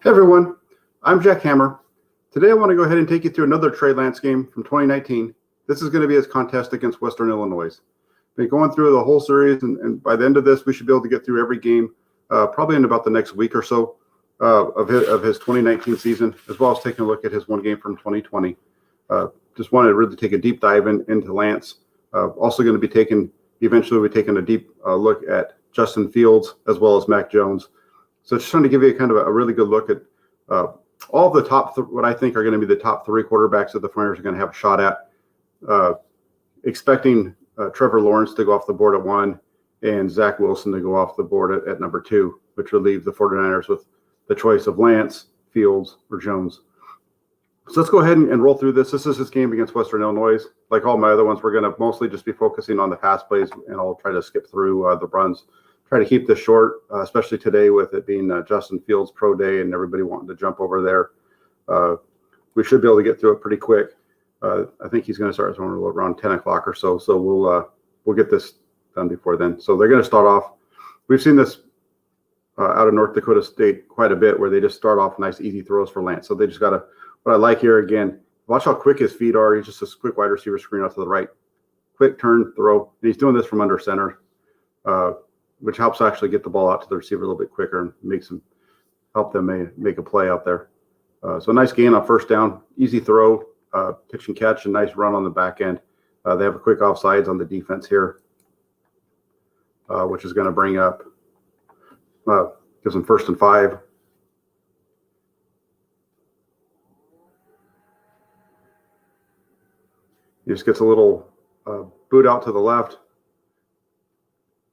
Hey everyone, I'm Jack Hammer. Today I want to go ahead and take you through another Trey Lance game from 2019. This is going to be his contest against Western Illinois. Been going through the whole series, and by the end of this, we should be able to get through every game, probably in about the next week or so of his 2019 season, as well as taking a look at his one game from 2020. Just wanted to really take a deep dive into Lance. Also going to be eventually taking a deep look at Justin Fields as well as Mac Jones. So just trying to give you kind of a really good look at all the top, what I think are going to be the top three quarterbacks that the 49ers are going to have a shot at. Expecting Trevor Lawrence to go off the board at 1 and Zach Wilson to go off the board at number 2, which would leave the 49ers with the choice of Lance, Fields, or Jones. So let's go ahead and roll through this. This is his game against Western Illinois. Like all my other ones, we're going to mostly just be focusing on the pass plays, and I'll try to skip through the runs. Try to keep this short, especially today with it being Justin Fields Pro Day and everybody wanting to jump over there. We should be able to get through it pretty quick. I think he's going to start around 10 o'clock or so. So we'll get this done before then. So they're going to start off. We've seen this out of North Dakota State quite a bit, where they just start off nice, easy throws for Lance. So they just got to. What I like here again, watch how quick his feet are. He's just a quick wide receiver screen out to the right, quick turn throw. And he's doing this from under center. Which helps actually get the ball out to the receiver a little bit quicker and help them make a play out there. So nice gain on first down, easy throw, pitch and catch, and nice run on the back end. They have a quick offsides on the defense here, which is going to bring up, gives them 1st and 5. He just gets a little boot out to the left,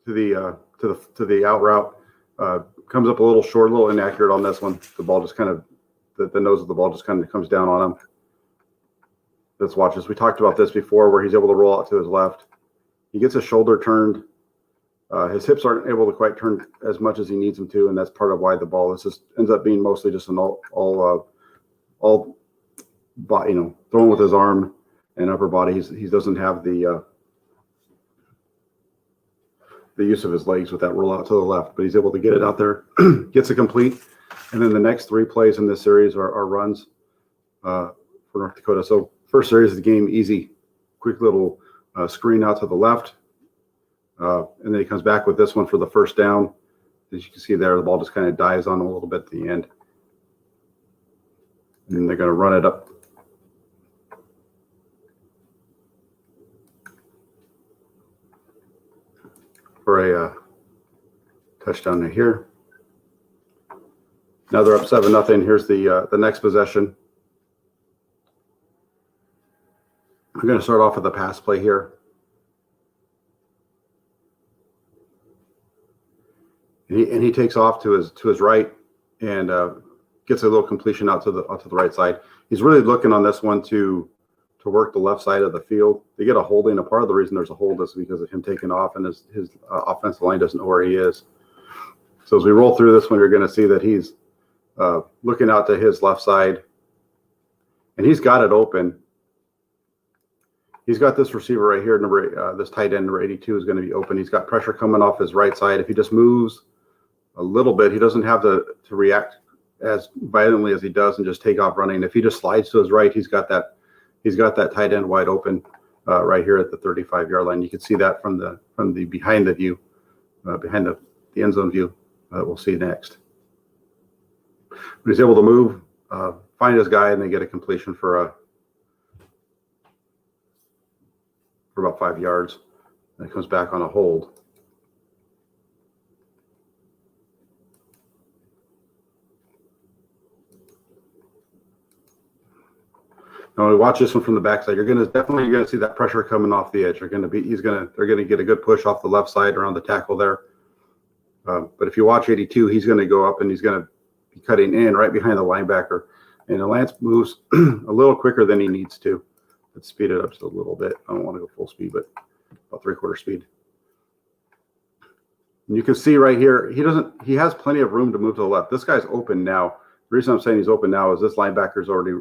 to the out route, comes up a little short, a little inaccurate on this one. The ball just kind of, the nose of the ball just kind of comes down on him. Let's watch this. We talked about this before, where he's able to roll out to his left. He gets his shoulder turned. His hips aren't able to quite turn as much as he needs them to, and that's part of why the ball ends up being mostly just an all throwing with his arm and upper body. He doesn't have the use of his legs with that roll out to the left, but he's able to get it out there, gets it complete. And then the next 3 plays in this series are runs for North Dakota. So first series of the game, easy, quick little screen out to the left. And then he comes back with this one for the first down. As you can see there, the ball just kind of dives on him a little bit at the end. And then they're going to run it up. For a touchdown right here. Now they're up 7-0. Here's the next possession. I'm going to start off with the pass play here. And he takes off to his right and gets a little completion out to the right side. He's really looking on this one to work the left side of the field. They get a holding. A part of the reason there's a hold is because of him taking off, and his offensive line doesn't know where he is. So as we roll through this one, you're going to see that he's looking out to his left side, and he's got it open. He's got this receiver right here, this tight end, number 82, is going to be open. He's got pressure coming off his right side. If he just moves a little bit, he doesn't have to react as violently as he does and just take off running. If he just slides to his right, he's got that tight end wide open right here at the 35-yard line. You can see that from the behind the view, behind the end zone view that we'll see next. But he's able to move, find his guy, and they get a completion for about 5 yards. And it comes back on a hold. Now, when we watch this one from the backside, you're definitely going to see that pressure coming off the edge. They're going to get a good push off the left side around the tackle there. But if you watch 82, he's going to go up and he's going to be cutting in right behind the linebacker. And Lance moves a little quicker than he needs to. Let's speed it up just a little bit. I don't want to go full speed, but about 3/4 speed. And you can see right here, he has plenty of room to move to the left. This guy's open now. The reason I'm saying he's open now is this linebacker's already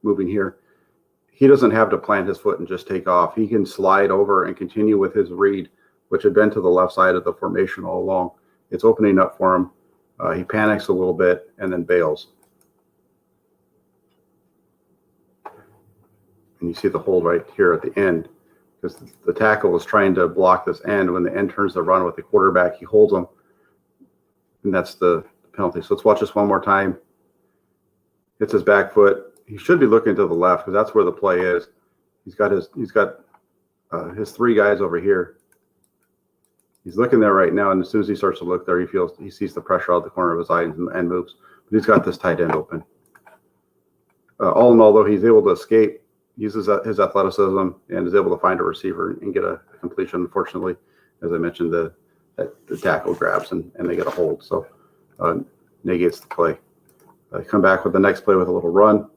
moving here. He doesn't have to plant his foot and just take off. He can slide over and continue with his read, which had been to the left side of the formation all along. It's opening up for him. He panics a little bit and then bails. And you see the hold right here at the end, because the tackle is trying to block this end. When the end turns to run with the quarterback, he holds him, and that's the penalty. So let's watch this one more time. Hits his back foot. He should be looking to the left because that's where the play is. He's got his three guys over here. He's looking there right now, and as soon as he starts to look there, he sees the pressure out of the corner of his eye and moves. But he's got this tight end open. All in all, though, he's able to escape, uses his athleticism, and is able to find a receiver and get a completion. Unfortunately, as I mentioned, the tackle grabs and they get a hold, so negates the play. Come back with the next play with a little run.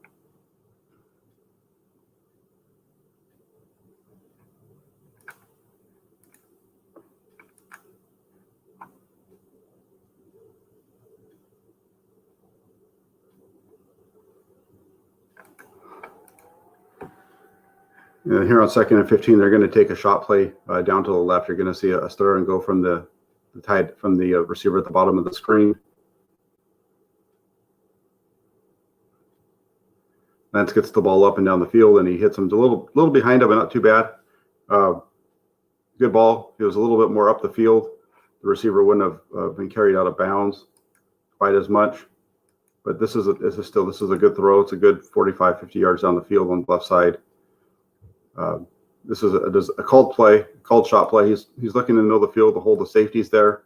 And here on 2nd and 15, they're going to take a shot play down to the left. You're going to see a stir and go from the receiver at the bottom of the screen. Lance gets the ball up and down the field, and he hits him a little behind him, but not too bad. Good ball. He was a little bit more up the field. The receiver wouldn't have been carried out of bounds quite as much. But this is a good throw. It's a good 45, 50 yards down the field on the left side. This is a called play, called shot play. He's looking in the middle of the field to hold the safeties there.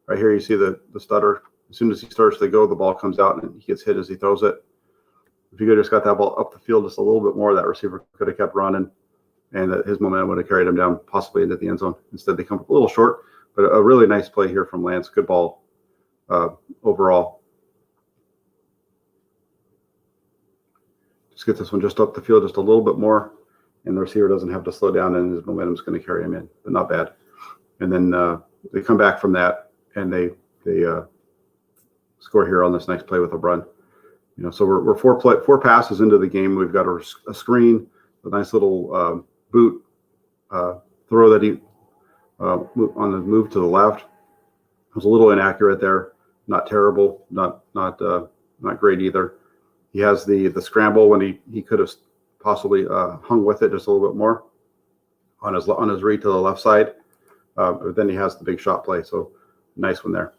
Right here, you see the stutter. As soon as he starts to go, the ball comes out and he gets hit as he throws it. If you could have just got that ball up the field just a little bit more, that receiver could have kept running, and his momentum would have carried him down, possibly into the end zone. Instead, they come up a little short, but a really nice play here from Lance. Good ball overall. Just get this one just up the field just a little bit more, and the receiver doesn't have to slow down, and his momentum is going to carry him in, but not bad. And then they come back from that, and they score here on this next play with a run. So we're four passes into the game. We've got a screen, a nice little boot throw that he on the move to the left. It was a little inaccurate there, not terrible, not great either. He has the scramble when he could have possibly hung with it just a little bit more on his read to the left side. But then he has the big shot play, so nice one there.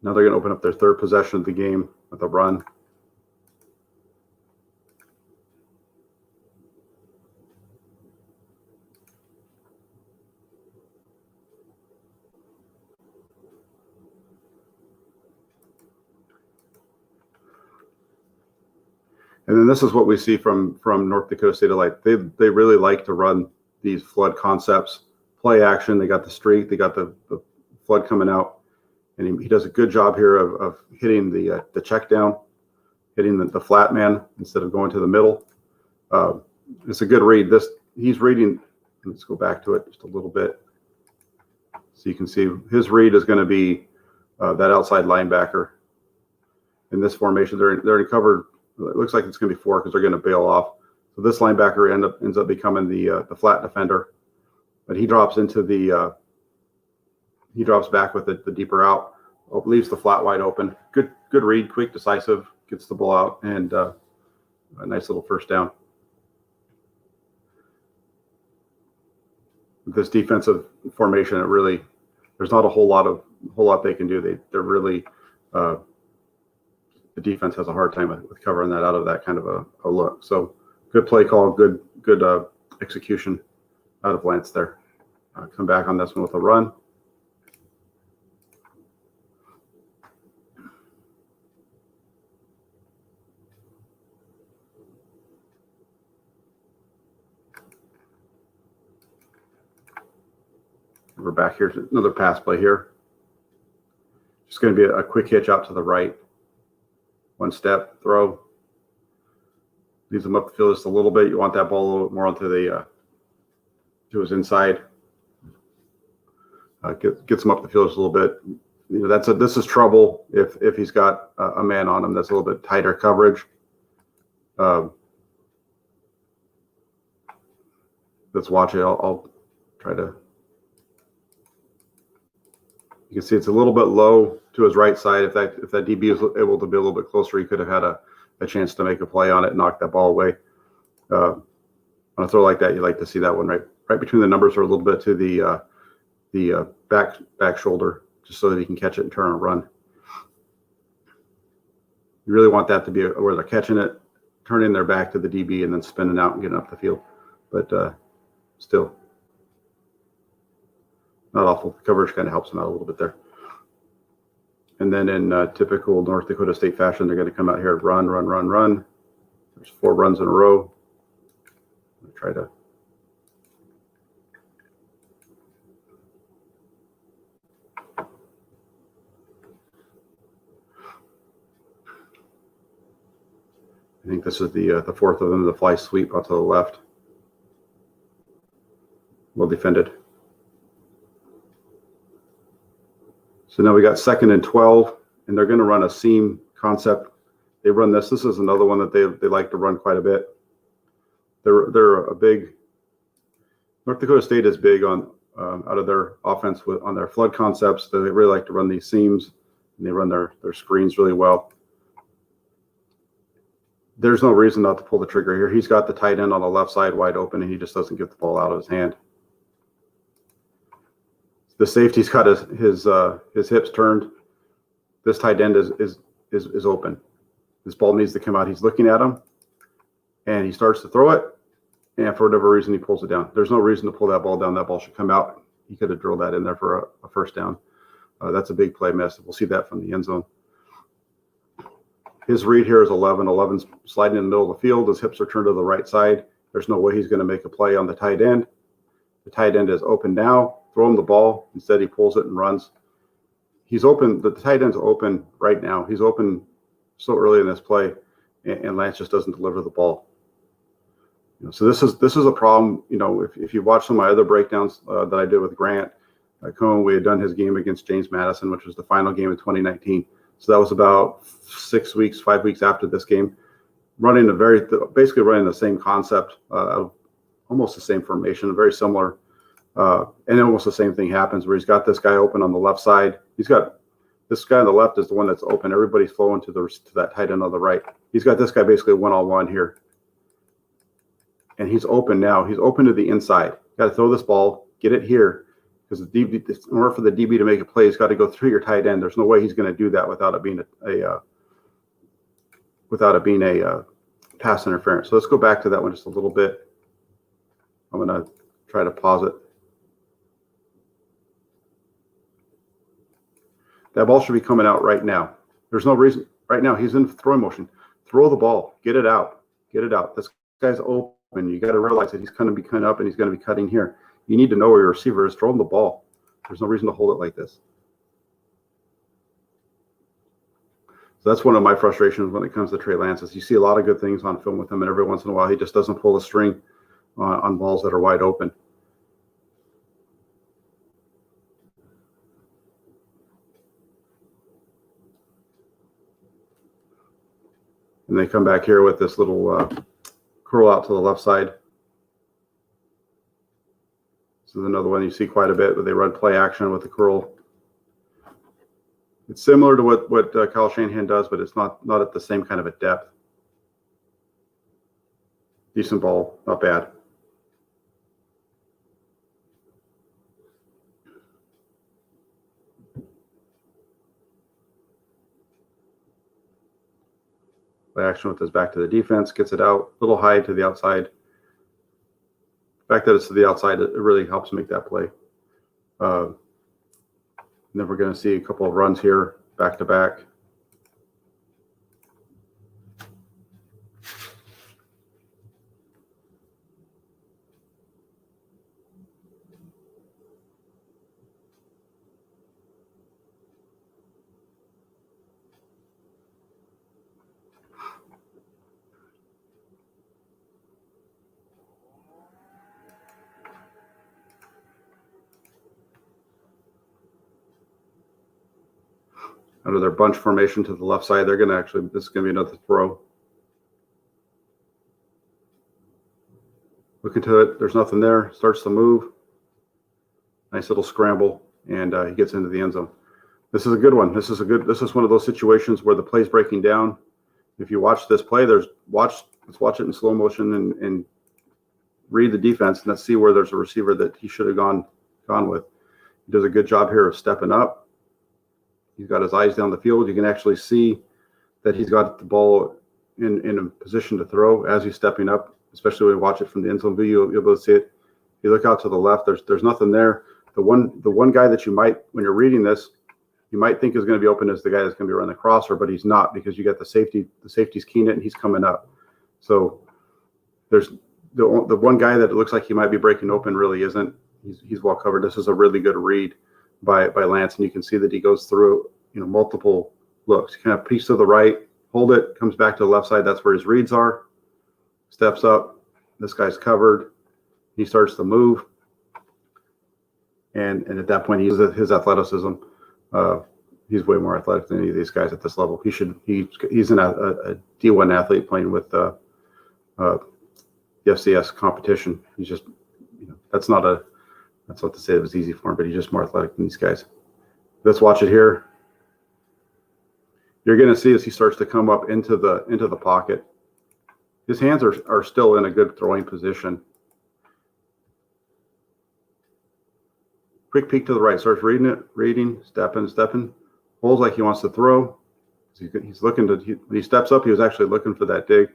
Now they're going to open up their third possession of the game with a run. And then this is what we see from North Dakota State Elite. They really like to run these flood concepts, play action. They got the streak, they got the flood coming out, and he does a good job here of hitting the check down, hitting the flat man instead of going to the middle. It's a good read. He's reading. Let's go back to it just a little bit, so you can see his read is going to be that outside linebacker. In this formation, they're in cover. It looks like it's going to be 4 because they're going to bail off. So this linebacker ends up becoming the flat defender, but he drops into he drops back with the deeper out, leaves the flat wide open. Good read, quick, decisive, gets the ball out, and a nice little first down. This defensive formation, there's not a whole lot they can do. They're really the defense has a hard time with covering that out of that kind of a look. So good play call, good execution out of Lance there. Come back on this one with a run. We're back here to another pass play here. Just going to be a quick hitch out to the right. One step throw. Leaves him up the field just a little bit. You want that ball a little bit more onto to his inside. Gets him up the field just a little bit. This is trouble if he's got a man on him. That's a little bit tighter coverage. Let's watch it. I'll try to. You can see it's a little bit low. to his right side. If that DB was able to be a little bit closer, he could have had a chance to make a play on it and knock that ball away. On a throw like that, you like to see that one right between the numbers or a little bit to the back shoulder, just so that he can catch it and turn and run. You really want that to be where they're catching it, turning their back to the DB, and then spinning out and getting up the field. But still, not awful. The coverage kind of helps them out a little bit there. And then in typical North Dakota State fashion, they're going to come out here, run. There's 4 runs in a row. Try to I think this is the 4th of them, the fly sweep out to the left. Well defended. So now we got 2nd and 12, and they're going to run a seam concept. They run this. This is another one that they like to run quite a bit. They're a big. North Dakota State is big on out of their offense on their flood concepts. They really like to run these seams, and they run their screens really well. There's no reason not to pull the trigger here. He's got the tight end on the left side wide open, and he just doesn't get the ball out of his hand. The safety's got his hips turned. This tight end is open. This ball needs to come out. He's looking at him, and he starts to throw it, and for whatever reason, he pulls it down. There's no reason to pull that ball down. That ball should come out. He could have drilled that in there for a first down. That's a big play miss. We'll see that from the end zone. His read here is 11. 11's sliding in the middle of the field. His hips are turned to the right side. There's no way he's going to make a play on the tight end. The tight end is open now. Throw him the ball. Instead, he pulls it and runs. He's open. The tight end's open right now. He's open so early in this play, and Lance just doesn't deliver the ball. So this is a problem. If you watch some of my other breakdowns that I did with Grant Cohen, we had done his game against James Madison, which was the final game in 2019. So that was about 5 weeks after this game, basically running the same concept, almost the same formation, very similar. And almost the same thing happens where he's got this guy open on the left side. He's got this guy on the left is the one that's open. Everybody's flowing to that tight end on the right. He's got this guy basically one-on-one here. And he's open now. He's open to the inside. Got to throw this ball, get it here. Because in order for the DB to make a play, he's got to go through your tight end. There's no way he's going to do that without it being a pass interference. So let's go back to that one just a little bit. I'm going to try to pause it. That ball should be coming out right now. There's no reason. Right now, he's in throwing motion. Throw the ball. Get it out. Get it out. This guy's open. You got to realize that he's going to be cutting up and he's going to be cutting here. You need to know where your receiver is. Throw him the ball. There's no reason to hold it like this. So that's one of my frustrations when it comes to Trey Lance. Is you see a lot of good things on film with him, and every once in a while he just doesn't pull the string on balls that are wide open. And they come back here with this little curl out to the left side. This is another one you see quite a bit, where they run play action with the curl. It's similar to what Kyle Shanahan does, but it's not at the same kind of a depth. Decent ball, not bad. Play action with his back to the defense, gets it out, a little high to the outside. The fact that it's to the outside, it really helps make that play. And then we're going to see a couple of runs here, back to back. Out of their bunch formation to the left side, they're going to this is going to be another throw. Look into it. There's nothing there. Starts to move. Nice little scramble, and he gets into the end zone. This is a good one. This is one of those situations where the play's breaking down. If you watch this play, let's watch it in slow motion and read the defense, and let's see where there's a receiver that he should have gone with. He does a good job here of stepping up. He's got his eyes down the field. You can actually see that he's got the ball in a position to throw as he's stepping up, especially when you watch it from the end zone view, you'll be able to see it. You look out to the left, there's nothing there. The one guy that you might, when you're reading this, you might think is going to be open as the guy that's going to be running the crosser, but he's not, because you got the safety's keying it and he's coming up. So there's the one guy that it looks like he might be breaking open really isn't. He's well covered. This is a really good read by Lance, and you can see that he goes through multiple looks. Kind of peeks to the right, hold it, comes back to the left side. That's where his reads are. Steps up. This guy's covered. He starts to move, and at that point, his athleticism. He's way more athletic than any of these guys at this level. He's a D1 athlete playing with the FCS competition. He's just, that's not to say it was easy for him, but he's just more athletic than these guys. Let's watch it here. You're going to see as he starts to come up into the pocket, his hands are still in a good throwing position. Quick peek to the right, starts reading, stepping, holds like he wants to throw. He's looking to, when he steps up, he was actually looking for that dig,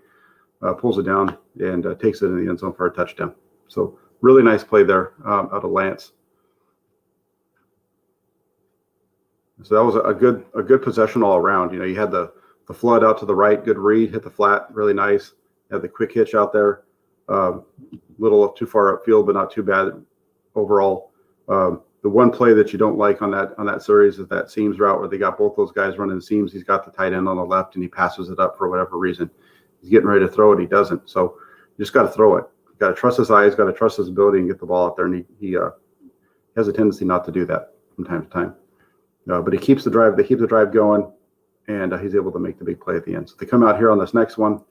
pulls it down, and takes it in the end zone for a touchdown. So really nice play there out of Lance. So that was a good possession all around. You had the flood out to the right, good read, hit the flat, really nice. You had the quick hitch out there, little too far upfield, but not too bad overall. The one play that you don't like on that series is that seams route where they got both those guys running the seams. He's got the tight end on the left and he passes it up for whatever reason. He's getting ready to throw it, he doesn't. So you just got to throw it. You got to trust his eyes, got to trust his ability and get the ball out there. And he has a tendency not to do that from time to time. But he keeps the drive. They keep the drive going, and he's able to make the big play at the end. So they come out here on this next one.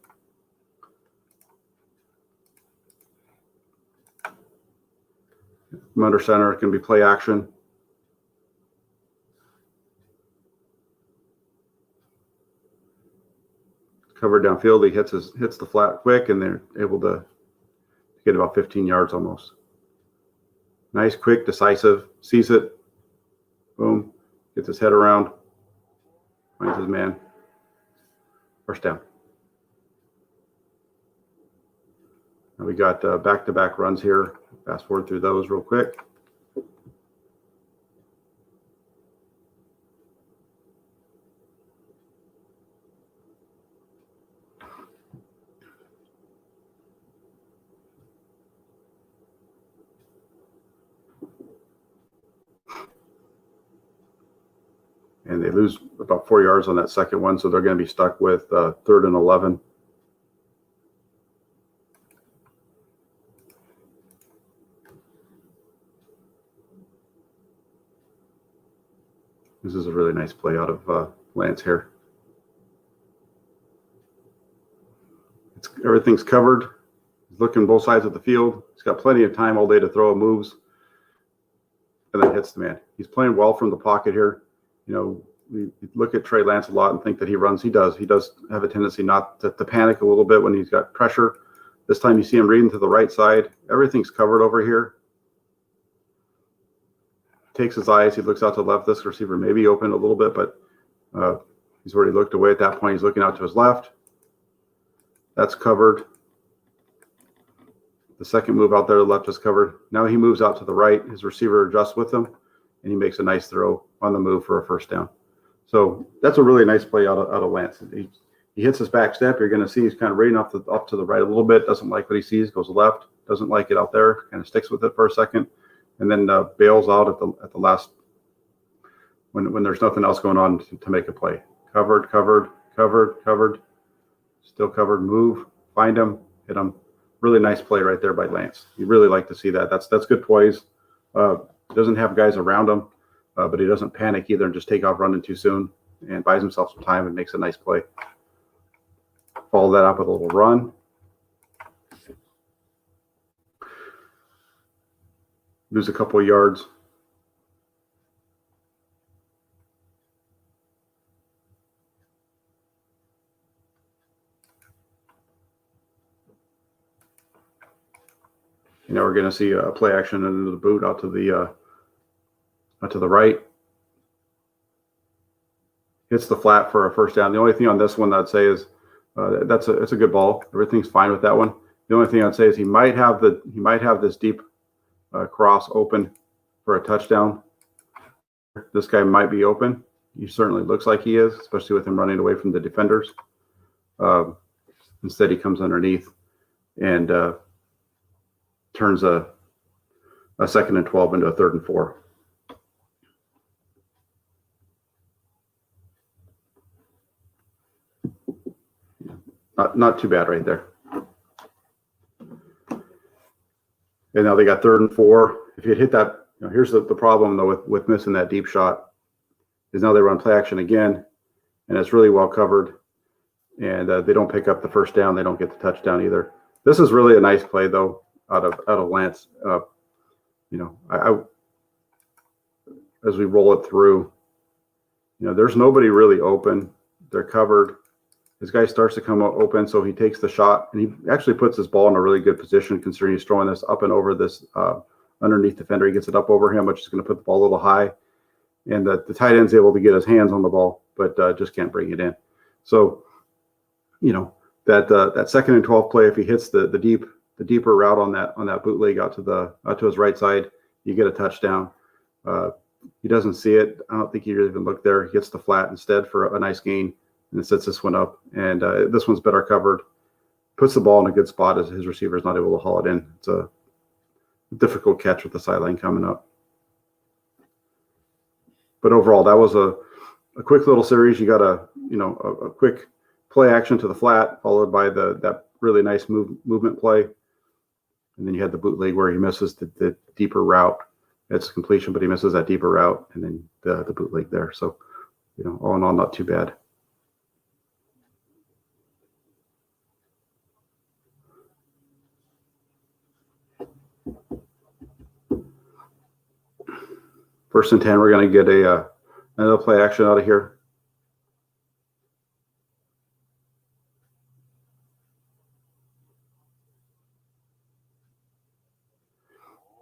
From under center, it can be play action. Covered downfield, he hits the flat quick, and they're able to get about 15 yards almost. Nice, quick, decisive, sees it, boom, gets his head around, finds his man, first down. Now we got back-to-back runs here. Fast forward through those real quick. And they lose about 4 yards on that second one, so they're going to be stuck with 3rd and 11. This is a really nice play out of Lance here. Everything's covered. He's looking both sides of the field. He's got plenty of time all day to throw. Moves, and then hits the man. He's playing well from the pocket here. We look at Trey Lance a lot and think that he runs. He does. He does have a tendency not to panic a little bit when he's got pressure. This time you see him reading to the right side. Everything's covered over here. Takes his eyes. He looks out to the left. This receiver may be open a little bit, but he's already looked away at that point. He's looking out to his left. That's covered. The second move out there, the left is covered. Now he moves out to the right. His receiver adjusts with him, and he makes a nice throw on the move for a first down. So that's a really nice play out of Lance. He hits his back step. You're going to see he's kind of reading off to the right a little bit. Doesn't like what he sees. Goes left. Doesn't like it out there. Kind of sticks with it for a second, and then bails out at the last when there's nothing else going on to make a play. Covered. Still covered. Move. Find him. Hit him. Really nice play right there by Lance. You really like to see that. That's good poise. Doesn't have guys around him, but he doesn't panic either and just take off running too soon, and buys himself some time and makes a nice play. Follow that up with a little run. Lose a couple of yards. We're going to see a play action into the boot out to the right. Hits the flat for a first down. The only thing on this one I'd say is it's a good ball. Everything's fine with that one. The only thing I'd say is he might have this deep cross open for a touchdown. This guy might be open. He certainly looks like he is, especially with him running away from the defenders. Instead, he comes underneath and turns a 2nd and 12 into a 3rd and 4. Not too bad right there. And now they got 3rd and 4. If you hit that, here's the problem though with missing that deep shot is now they run play action again, and it's really well covered, and they don't pick up the first down. They don't get the touchdown either. This is really a nice play though out of Lance. I as we roll it through, there's nobody really open. They're covered. This guy starts to come open, so he takes the shot, and he actually puts his ball in a really good position considering he's throwing this up and over this underneath defender. He gets it up over him, which is going to put the ball a little high, and the tight end's able to get his hands on the ball, but just can't bring it in. So, that 2nd and 12 play, if he hits the deeper route on that bootleg out to his right side, you get a touchdown. He doesn't see it. I don't think he even looked there. He gets the flat instead for a nice gain, and it sets this one up. And this one's better covered. Puts the ball in a good spot as his receiver is not able to haul it in. It's a difficult catch with the sideline coming up. But overall, that was a quick little series. You got a quick play action to the flat, followed by that really nice movement play. And then you had the bootleg where he misses the deeper route. It's completion, but he misses that deeper route, and then the bootleg there. So, all in all, not too bad. First and 10, we're going to get another play action out of here.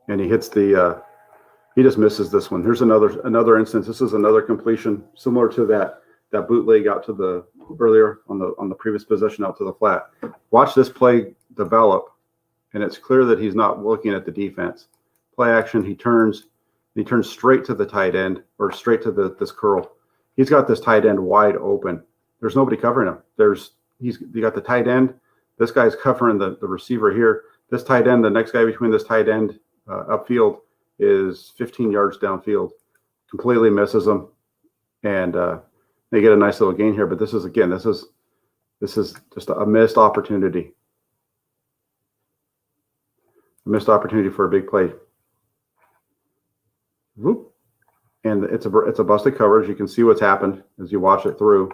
And he hits he just misses this one. Here's another instance. This is another completion similar to that bootleg out to the earlier on the previous possession out to the flat. Watch this play develop, and it's clear that he's not looking at the defense. Play action, he turns straight to the tight end, or straight to this curl. He's got this tight end wide open. There's nobody covering him. You got the tight end. This guy's covering the receiver here. This tight end, the next guy between this tight end upfield is 15 yards downfield. Completely misses him, and they get a nice little gain here. But this is just a missed opportunity. A missed opportunity for a big play. Whoop. And it's a busted coverage. You can see what's happened as you watch it through.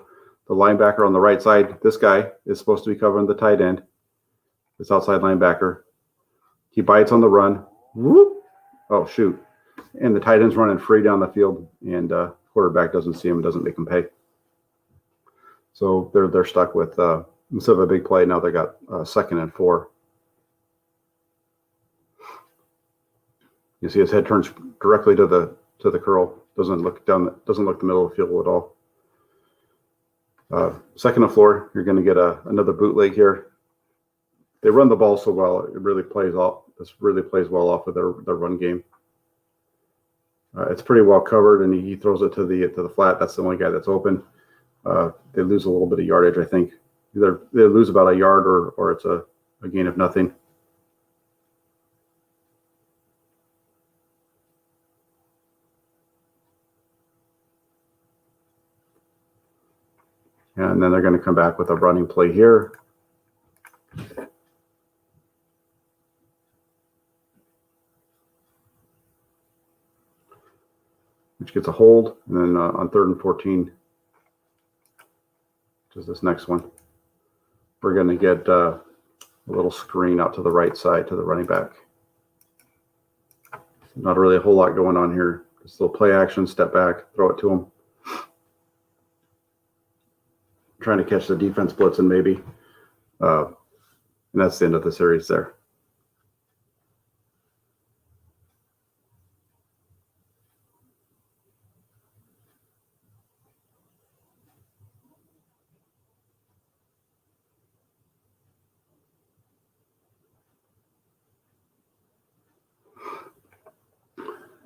The linebacker on the right side, this guy is supposed to be covering the tight end. This outside linebacker. He bites on the run. Whoop. Oh, shoot. And the tight end's running free down the field, and quarterback doesn't see him and doesn't make him pay. So they're stuck with, instead of a big play, now they got 2nd and 4. You see his head turns directly to the curl. Doesn't look the middle of the field at all. 2nd and 4. You're going to get another bootleg here. They run the ball so well. It really plays off. This really plays well off of their run game. It's pretty well covered, and he throws it to the flat. That's the only guy that's open. They lose a little bit of yardage, I think. Either they lose about a yard or it's a gain of nothing. And then they're going to come back with a running play here. Which gets a hold. And then on 3rd and 14, which is this next one, we're going to get a little screen out to the right side to the running back. Not really a whole lot going on here. Just a little play action, step back, throw it to him. Trying to catch the defense blitzing maybe. And that's the end of the series there.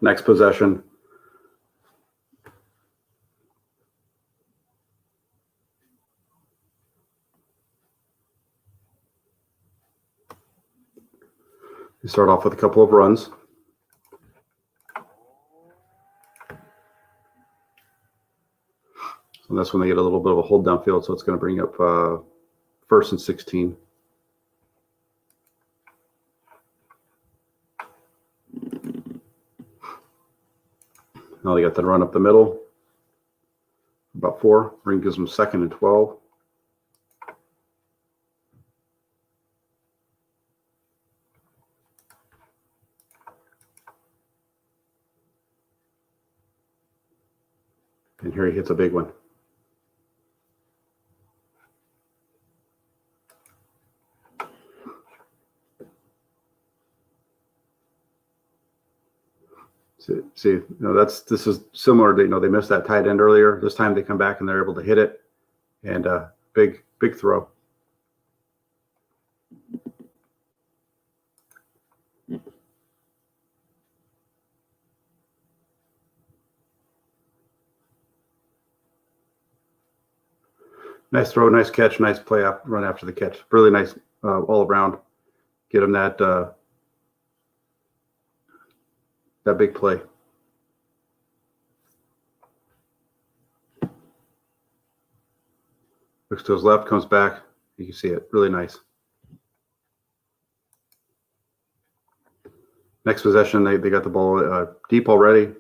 Next possession. We start off with a couple of runs. So that's when they get a little bit of a hold downfield, so it's going to bring up 1st and 16. Now they got the run up the middle, about 4. Ring gives them 2nd and 12. And here he hits a big one. See, this is similar to, they missed that tight end earlier. This time they come back and they're able to hit it, and big throw. Nice throw, nice catch, nice play run after the catch. Really nice all around. Get him that big play. Looks to his left, comes back. You can see it. Really nice. Next possession, they got the ball deep already.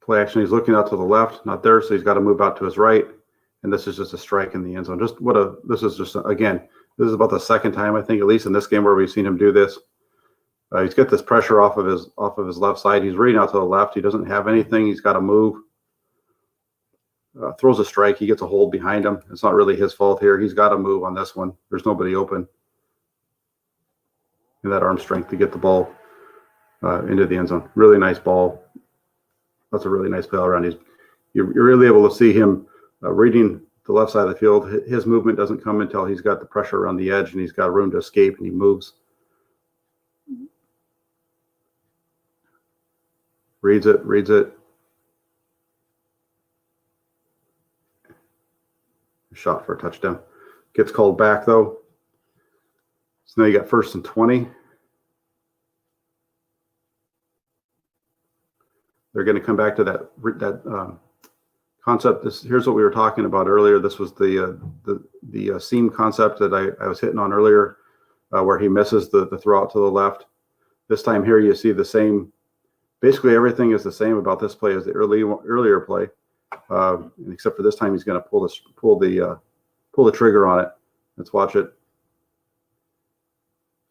Play action. He's looking out to the left, not there, so he's got to move out to his right. And this is just a strike in the end zone. This is about the 2nd time, I think, at least in this game, where we've seen him do this. He's got this pressure off of his left side. He's reading out to the left. He doesn't have anything. He's got to move. Throws a strike. He gets a hold behind him. It's not really his fault here. He's got to move on this one. There's nobody open. And that arm strength to get the ball into the end zone. Really nice ball. That's a really nice play all around. You're really able to see him reading the left side of the field. His movement doesn't come until he's got the pressure around the edge and he's got room to escape, and he moves. Reads it. Shot for a touchdown. Gets called back, though. So now you got 1st and 20. They're going to come back to that concept. Here's what we were talking about earlier. This was the seam concept that I was hitting on earlier, where he misses the throw out to the left. This time here, you see the same. Basically, everything is the same about this play as the earlier play, except for this time he's going to pull the trigger on it. Let's watch it.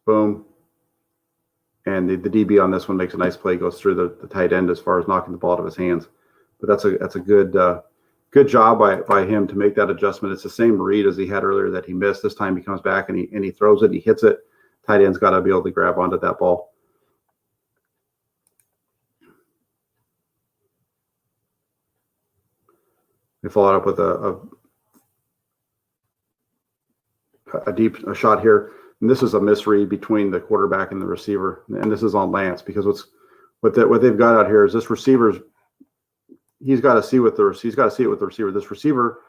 Boom. And the DB on this one makes a nice play, goes through the tight end as far as knocking the ball out of his hands. But that's a good job by him to make that adjustment. It's the same read as he had earlier that he missed. This time he comes back and he throws it, he hits it. Tight end's got to be able to grab onto that ball. They follow it up with a deep shot here. And this is a misread between the quarterback and the receiver. And this is on Lance, because what they've got out here is this receiver's, he's got to see it with the receiver. This receiver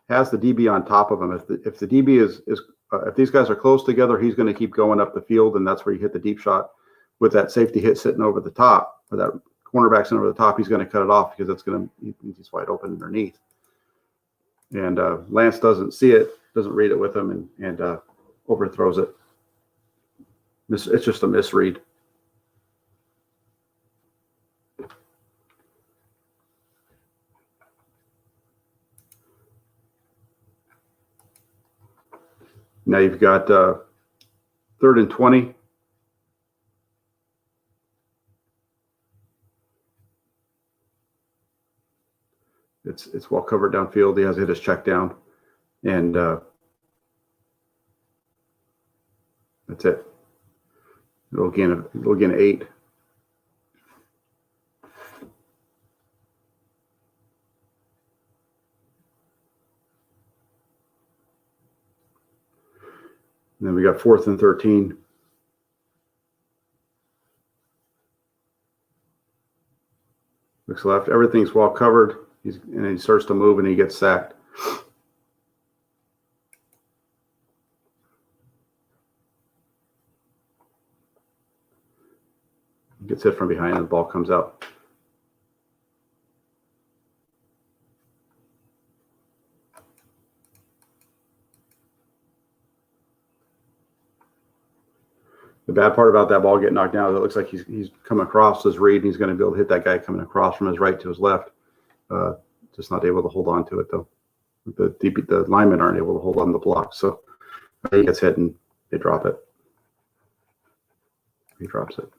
has the DB on top of him. If the DB if these guys are close together, he's going to keep going up the field, and that's where you hit the deep shot. With that safety hit sitting over the top, or that cornerback sitting over the top, he's going to cut it off because he's wide open underneath. And Lance doesn't see it, doesn't read it with him, and overthrows it. It's just a misread. Now you've got 3rd and 20. It's well covered downfield. He has hit his check down, and that's it. It'll gain 8. And then we got 4th and 13. Looks left. Everything's well covered. And he starts to move and he gets sacked. He gets hit from behind and the ball comes out. The bad part about that ball getting knocked down is it looks like he's coming across his read and he's going to be able to hit that guy coming across from his right to his left. Just not able to hold on to it, though. The linemen aren't able to hold on the block. So he gets hit and they drop it. He drops it.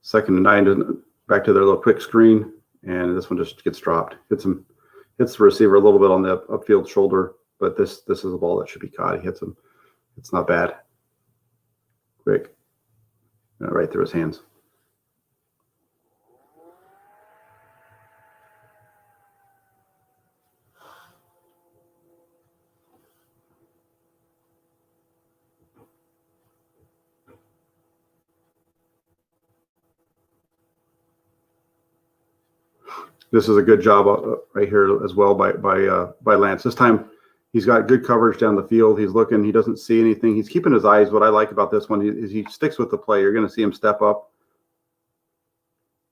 Second and 9, back to their little quick screen. And this one just gets dropped. Hits the receiver a little bit on the upfield shoulder, but this is a ball that should be caught. He hits him. It's not bad. Quick. Right through his hands. This is a good job right here as well by Lance. This time he's got good coverage down the field. He's looking. He doesn't see anything. He's keeping his eyes. What I like about this one is he sticks with the play. You're going to see him step up.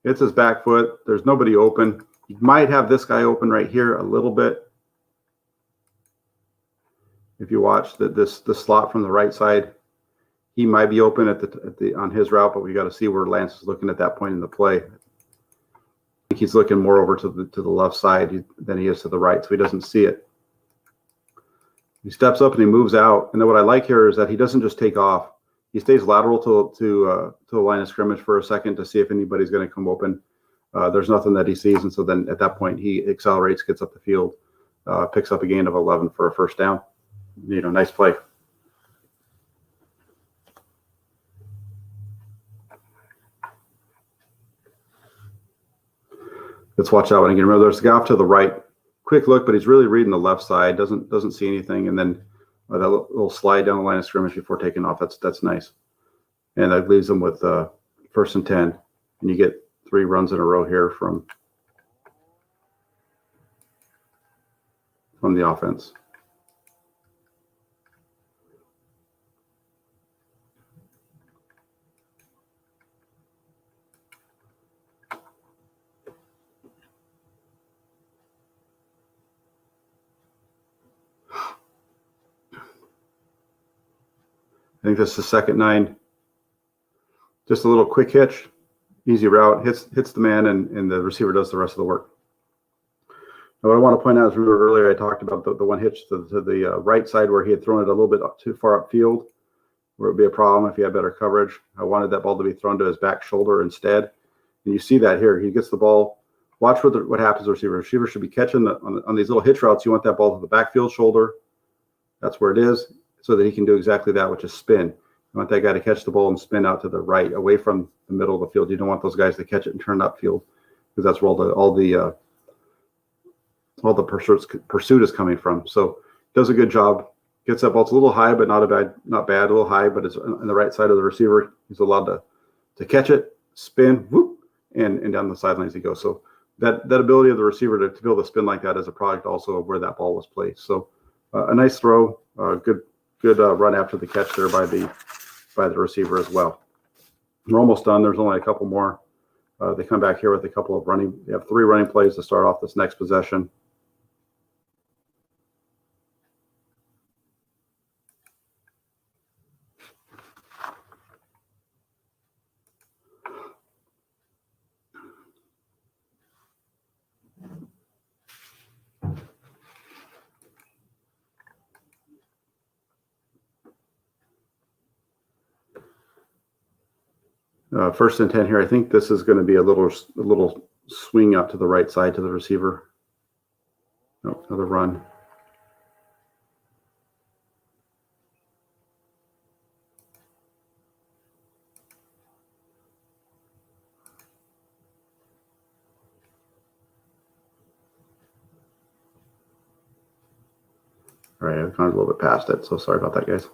It's his back foot. There's nobody open. He might have this guy open right here a little bit. If you watch the slot from the right side, he might be open on his route, but we got to see where Lance is looking at that point in the play. I think he's looking more over to the left side than he is to the right, so he doesn't see it. He steps up and he moves out. And then what I like here is that he doesn't just take off. He stays lateral to the line of scrimmage for a second to see if anybody's going to come open. There's nothing that he sees, and so then at that point he accelerates, gets up the field, picks up a gain of 11 for a first down. Nice play. Let's watch that one again. Remember, there's a guy off to the right. Quick look, but he's really reading the left side. Doesn't see anything, and then that little slide down the line of scrimmage before taking off. That's nice, and that leaves them with first and 10, and you get 3 runs in a row here from the offense. I think this is second 9. Just a little quick hitch, easy route, hits the man, and the receiver does the rest of the work. Now, what I want to point out is, remember earlier I talked about the one hitch to the right side where he had thrown it a little bit too far upfield, where it would be a problem if he had better coverage. I wanted that ball to be thrown to his back shoulder instead. And you see that here. He gets the ball. Watch what happens to the receiver. The receiver should be catching on these little hitch routes. You want that ball to the backfield shoulder. That's where it is, so that he can do exactly that, which is spin. You want that guy to catch the ball and spin out to the right, away from the middle of the field. You don't want those guys to catch it and turn upfield, because that's where all the pursuit is coming from. So does a good job. Gets that ball. It's a little high, but not bad. A little high, but it's on the right side of the receiver. He's allowed to catch it, spin, whoop, and down the sidelines he goes. So that ability of the receiver to be able to spin like that is a product also of where that ball was placed. So a nice throw, good run after the catch there by the receiver as well. We're almost done. There's only a couple more. They come back here with a couple of they have 3 running plays to start off this next possession. First and 10 here. I think this is going to be a little swing out to the right side to the receiver. No, another run. All right, I've gone a little bit past it, so sorry about that, guys.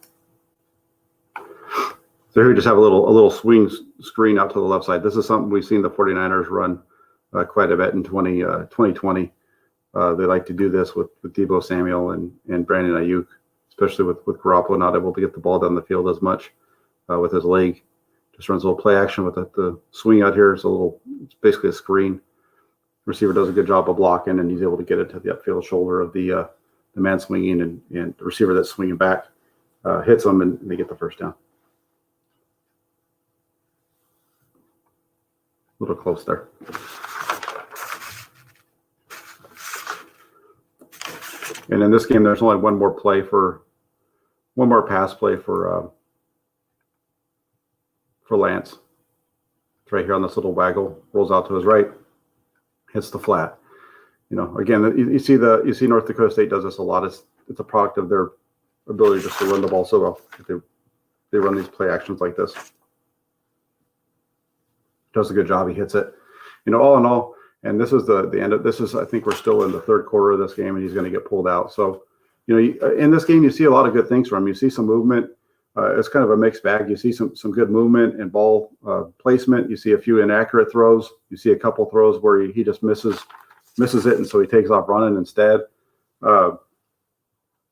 So here we just have a little swing screen out to the left side. This is something we've seen the 49ers run quite a bit in 2020. They like to do this with Deebo Samuel and Brandon Ayuk, especially with Garoppolo not able to get the ball down the field as much with his leg. Just runs a little play action with the swing out here. It's basically a screen. Receiver does a good job of blocking, and he's able to get it to the upfield shoulder of the man swinging, and the receiver that's swinging back hits them, and they get the first down. A little close there. And in this game, there's only one more pass play for Lance. It's right here on this little waggle, rolls out to his right, hits the flat. You know, again, you see North Dakota State does this a lot. It's a product of their ability just to run the ball so well. They run these play actions like this. Does a good job. He hits it. You know, all in all, and this is the end of this. I think we're still in the third quarter of this game, and he's going to get pulled out. So, you know, in this game, you see a lot of good things from him. You see some movement. It's kind of a mixed bag. You see some good movement and ball placement. You see a few inaccurate throws. You see a couple throws where he just misses it, and so he takes off running instead. But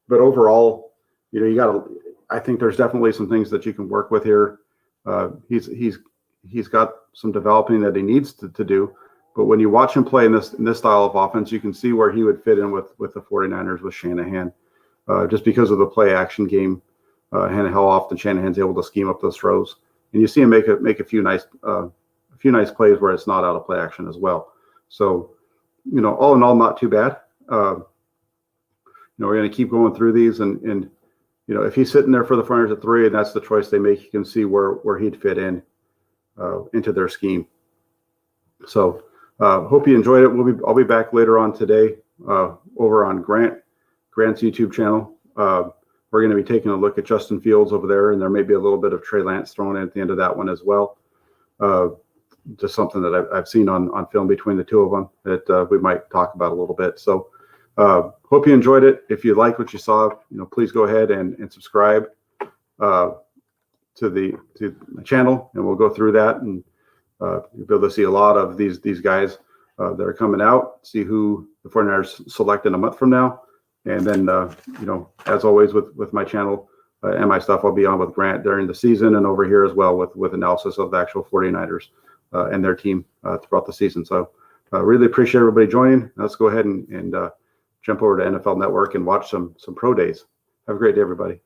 overall, you know, I think there's definitely some things that you can work with here. He's got some developing that he needs to do. But when you watch him play in this style of offense, you can see where he would fit in with the 49ers with Shanahan, just because of the play action game and how often Shanahan's able to scheme up those throws. And you see him make a few nice plays where it's not out of play action as well. So, you know, all in all, not too bad. You know, we're going to keep going through these, and you know, if he's sitting there for the 49ers at 3, and that's the choice they make, you can see where he'd fit in into their scheme. So hope you enjoyed it. I'll be back later on today over on Grant's YouTube channel. We're going to be taking a look at Justin Fields over there, and there may be a little bit of Trey Lance thrown in at the end of that one as well. Just something that I've seen on film between the two of them that we might talk about a little bit. So hope you enjoyed it. If you liked what you saw, you know, please go ahead and subscribe to the channel, and we'll go through that, and you'll be able to see a lot of these guys that are coming out, see who the 49ers select in a month from now. And then, you know, as always with my channel and my stuff, I'll be on with Grant during the season and over here as well with analysis of the actual 49ers and their team throughout the season. So really appreciate everybody joining. Let's go ahead and jump over to NFL Network and watch some pro days. Have a great day, everybody.